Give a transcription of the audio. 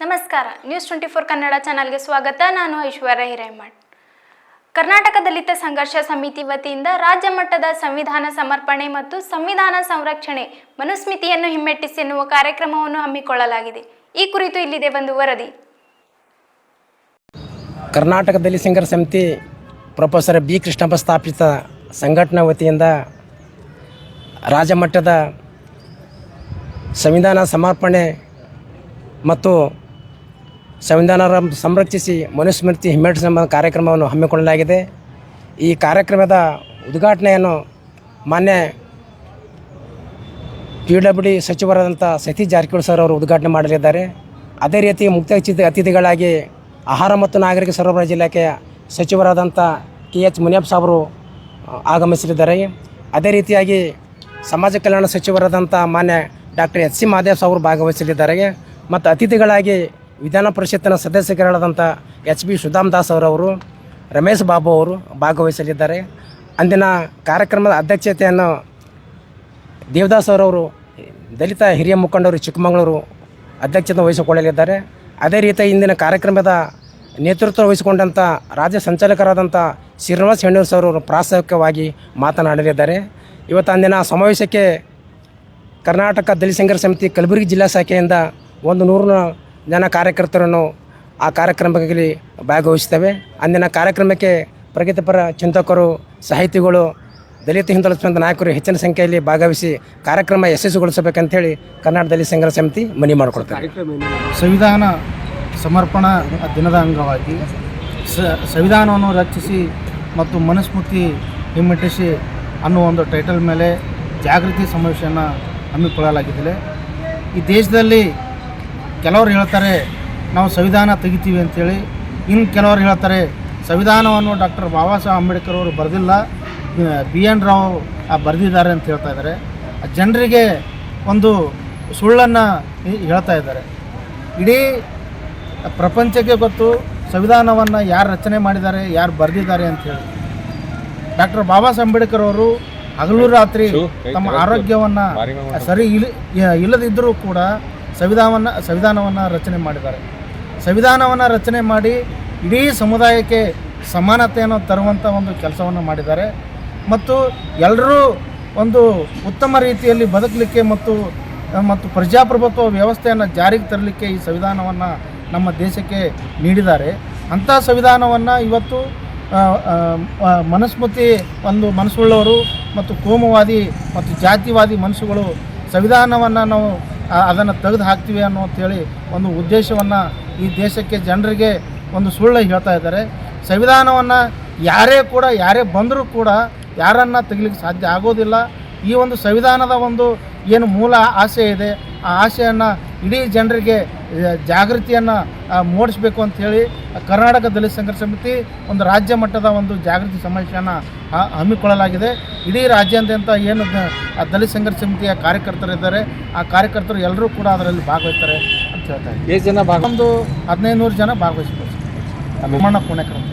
ನಮಸ್ಕಾರ. ನ್ಯೂಸ್ 24 ಕನ್ನಡ ಚಾನಲ್ಗೆ ಸ್ವಾಗತ. ನಾನು ಐಶ್ವರ್ಯ ಹಿರೇಮಠ್. ಕರ್ನಾಟಕ ದಲಿತ ಸಂಘರ್ಷ ಸಮಿತಿ ವತಿಯಿಂದ ರಾಜ್ಯ ಮಟ್ಟದ ಸಂವಿಧಾನ ಸಮರ್ಪಣೆ ಮತ್ತು ಸಂವಿಧಾನ ಸಂರಕ್ಷಣೆ ಮನುಸ್ಮೃತಿಯನ್ನು ಹಿಮ್ಮೆಟ್ಟಿಸಿ ಎನ್ನುವ ಕಾರ್ಯಕ್ರಮವನ್ನು ಹಮ್ಮಿಕೊಳ್ಳಲಾಗಿದೆ. ಈ ಕುರಿತು ಇಲ್ಲಿದೆ ಒಂದು ವರದಿ. ಕರ್ನಾಟಕ ದಲಿತ ಸಂಘರ್ಷ ಸಮಿತಿ ಪ್ರೊಫೆಸರ್ ಬಿ ಕೃಷ್ಣಪ್ಪ ಸ್ಥಾಪಿತ ಸಂಘಟನಾ ವತಿಯಿಂದ ರಾಜ್ಯ ಮಟ್ಟದ ಸಂವಿಧಾನ ಸಮರ್ಪಣೆ ಮತ್ತು ಸಂವಿಧಾನ ಸಂರಕ್ಷಿಸಿ ಮನುಸ್ಮೃತಿ ಹಿಮ್ಮೆಟ್ಟಿಸುವ ಕಾರ್ಯಕ್ರಮವನ್ನು ಹಮ್ಮಿಕೊಳ್ಳಲಾಗಿದೆ. ಈ ಕಾರ್ಯಕ್ರಮದ ಉದ್ಘಾಟನೆಯನ್ನು ಮಾನ್ಯ PWD ಸಚಿವರಾದಂಥ ಸತೀಶ್ ಜಾರಕಿಹೊಳಿ ಸರ್ ಅವರು ಉದ್ಘಾಟನೆ ಮಾಡಲಿದ್ದಾರೆ. ಅದೇ ರೀತಿ ಮುಖ್ಯ ಅತಿಥಿಗಳಾಗಿ ಆಹಾರ ಮತ್ತು ನಾಗರಿಕ ಸರಬರಾಜು ಇಲಾಖೆಯ ಸಚಿವರಾದಂಥ KH ಮುನಿಯಪ್ಪ ಸಾಬರು ಆಗಮಿಸಲಿದ್ದಾರೆ. ಅದೇ ರೀತಿಯಾಗಿ ಸಮಾಜ ಕಲ್ಯಾಣ ಸಚಿವರಾದಂಥ ಮಾನ್ಯ ಡಾಕ್ಟರ್ HC ಮಹದೇವ್ ಅವರು ಭಾಗವಹಿಸಲಿದ್ದಾರೆ. ಮತ್ತು ಅತಿಥಿಗಳಾಗಿ ವಿಧಾನ ಪರಿಷತ್ತಿನ ಸದಸ್ಯರಾದಂಥ HB ಸುಧಾಮ್ ದಾಸ್ ಅವರವರು, ರಮೇಶ್ ಬಾಬು ಅವರು ಭಾಗವಹಿಸಲಿದ್ದಾರೆ. ಅಂದಿನ ಕಾರ್ಯಕ್ರಮದ ಅಧ್ಯಕ್ಷತೆಯನ್ನು ದೇವದಾಸ್ ಅವರವರು, ದಲಿತ ಹಿರಿಯ ಮುಖಂಡರು ಚಿಕ್ಕಮಗಳೂರು ಅಧ್ಯಕ್ಷತೆ ವಹಿಸಿಕೊಳ್ಳಲಿದ್ದಾರೆ. ಅದೇ ರೀತಿ ಇಂದಿನ ಕಾರ್ಯಕ್ರಮದ ನೇತೃತ್ವ ವಹಿಸಿಕೊಂಡಂಥ ರಾಜ್ಯ ಸಂಚಾಲಕರಾದಂಥ ಶ್ರೀನಿವಾಸ್ ಹೆಣ್ಣೂರು ಸರ್ ಅವರು ಪ್ರಾಸ್ತಾವಿಕವಾಗಿ ಮಾತನಾಡಲಿದ್ದಾರೆ. ಇವತ್ತು ಅಂದಿನ ಸಮಾವೇಶಕ್ಕೆ ಕರ್ನಾಟಕ ದಲಿತ ಸಂಘರ್ಷ ಸಮಿತಿ ಕಲಬುರಗಿ ಜಿಲ್ಲಾ ಶಾಖೆಯಿಂದ 100 ಜನ ಕಾರ್ಯಕರ್ತರನ್ನು ಆ ಕಾರ್ಯಕ್ರಮದಲ್ಲಿ ಭಾಗವಹಿಸ್ತೇವೆ. ಅಂದಿನ ಕಾರ್ಯಕ್ರಮಕ್ಕೆ ಪ್ರಗತಿಪರ ಚಿಂತಕರು, ಸಾಹಿತಿಗಳು, ದಲಿತ ಹಿಂದುಳಿದ ನಾಯಕರು ಹೆಚ್ಚಿನ ಸಂಖ್ಯೆಯಲ್ಲಿ ಭಾಗವಹಿಸಿ ಕಾರ್ಯಕ್ರಮ ಯಶಸ್ವಿಗೊಳಿಸಬೇಕಂತೇಳಿ ಕರ್ನಾಟಕ ದಲಿತ ಸಂಘರ್ಷ ಸಮಿತಿ ಮನವಿ ಮಾಡಿಕೊಡ್ತಾರೆ. ಸಂವಿಧಾನ ಸಮರ್ಪಣಾ ದಿನದ ಅಂಗವಾಗಿ ಸಂವಿಧಾನವನ್ನು ರಕ್ಷಿಸಿ ಮತ್ತು ಮನುಸ್ಮೃತಿ ಹಿಮ್ಮೆಟ್ಟಿಸಿ ಅನ್ನೋ ಒಂದು ಟೈಟಲ್ ಮೇಲೆ ಜಾಗೃತಿ ಸಮಾವೇಶವನ್ನು ಹಮ್ಮಿಕೊಳ್ಳಲಾಗಿದೆ. ಈ ದೇಶದಲ್ಲಿ ಕೆಲವರು ಹೇಳ್ತಾರೆ ನಾವು ಸಂವಿಧಾನ ತೆಗಿತೀವಿ ಅಂಥೇಳಿ, ಇನ್ನು ಕೆಲವರು ಹೇಳ್ತಾರೆ ಸಂವಿಧಾನವನ್ನು ಡಾಕ್ಟರ್ ಬಾಬಾ ಸಾಹೇಬ್ ಅಂಬೇಡ್ಕರ್ ಅವರು ಬರೆದಿಲ್ಲ, BN ರಾವ್ ಬರೆದಿದ್ದಾರೆ ಅಂತ ಹೇಳ್ತಾ ಇದ್ದಾರೆ. ಜನರಿಗೆ ಒಂದು ಸುಳ್ಳನ್ನು ಹೇಳ್ತಾ ಇದ್ದಾರೆ. ಇಡೀ ಪ್ರಪಂಚಕ್ಕೆ ಗೊತ್ತು ಸಂವಿಧಾನವನ್ನು ಯಾರು ರಚನೆ ಮಾಡಿದ್ದಾರೆ, ಯಾರು ಬರೆದಿದ್ದಾರೆ ಅಂಥೇಳಿ. ಡಾಕ್ಟರ್ ಬಾಬಾ ಸಾಹೇಬ್ ಅಂಬೇಡ್ಕರ್ ಅವರು ಹಗಲು ರಾತ್ರಿ ತಮ್ಮ ಆರೋಗ್ಯವನ್ನು ಸರಿ ಇಲ್ಲದಿದ್ದರೂ ಕೂಡ ಸಂವಿಧಾನವನ್ನು ರಚನೆ ಮಾಡಿದ್ದಾರೆ. ಸಂವಿಧಾನವನ್ನು ರಚನೆ ಮಾಡಿ ಇಡೀ ಸಮುದಾಯಕ್ಕೆ ಸಮಾನತೆಯನ್ನು ತರುವಂಥ ಒಂದು ಕೆಲಸವನ್ನು ಮಾಡಿದ್ದಾರೆ. ಮತ್ತು ಎಲ್ಲರೂ ಒಂದು ಉತ್ತಮ ರೀತಿಯಲ್ಲಿ ಬದುಕಲಿಕ್ಕೆ ಮತ್ತು ಪ್ರಜಾಪ್ರಭುತ್ವ ವ್ಯವಸ್ಥೆಯನ್ನು ಜಾರಿಗೆ ತರಲಿಕ್ಕೆ ಈ ಸಂವಿಧಾನವನ್ನು ನಮ್ಮ ದೇಶಕ್ಕೆ ನೀಡಿದ್ದಾರೆ. ಅಂಥ ಸಂವಿಧಾನವನ್ನು ಇವತ್ತು ಮನುಸ್ಮೃತಿ ಒಂದು ಮನಸ್ಸುಳ್ಳವರು ಮತ್ತು ಕೋಮುವಾದಿ ಮತ್ತು ಜಾತಿವಾದಿ ಮನಸ್ಸುಗಳು ಸಂವಿಧಾನವನ್ನು ನಾವು ಅದನ್ನು ತೆಗೆದು ಹಾಕ್ತೀವಿ ಅನ್ನೋಂಥೇಳಿ ಒಂದು ಉದ್ದೇಶವನ್ನು ಈ ದೇಶಕ್ಕೆ ಜನರಿಗೆ ಒಂದು ಸುಳ್ಳು ಹೇಳ್ತಾ ಇದ್ದಾರೆ. ಸಂವಿಧಾನವನ್ನು ಯಾರೇ ಬಂದರೂ ಕೂಡ ಯಾರನ್ನು ತೆಗಿಲಿಕ್ಕೆ ಸಾಧ್ಯ ಆಗೋದಿಲ್ಲ. ಈ ಒಂದು ಸಂವಿಧಾನದ ಒಂದು ಏನು ಮೂಲ ಆಶೆ ಇದೆ, ಆ ಆಶೆಯನ್ನು ಇಡೀ ಜನರಿಗೆ ಜಾಗೃತಿಯನ್ನು ಮೂಡಿಸಬೇಕು ಅಂಥೇಳಿ ಕರ್ನಾಟಕ ದಲಿತ ಸಂಘರ್ಷ ಸಮಿತಿ ಒಂದು ರಾಜ್ಯ ಮಟ್ಟದ ಒಂದು ಜಾಗೃತಿ ಸಮಾವೇಶವನ್ನು ಹಮ್ಮಿಕೊಳ್ಳಲಾಗಿದೆ. ಇಡೀ ರಾಜ್ಯಾದ್ಯಂತ ಏನು ದಲಿತ ಸಂಘರ್ಷ ಸಮಿತಿಯ ಕಾರ್ಯಕರ್ತರಿದ್ದಾರೆ, ಆ ಕಾರ್ಯಕರ್ತರು ಎಲ್ಲರೂ ಕೂಡ ಅದರಲ್ಲಿ ಭಾಗವಹಿಸ್ತಾರೆ ಅಂತ ಹೇಳ್ತಾರೆ. ಎಷ್ಟು ಜನ ಒಂದು 1500 ಜನ ಭಾಗವಹಿಸ್ಬೋದು. ಪುಣೆಕರ್ ಅಂತ.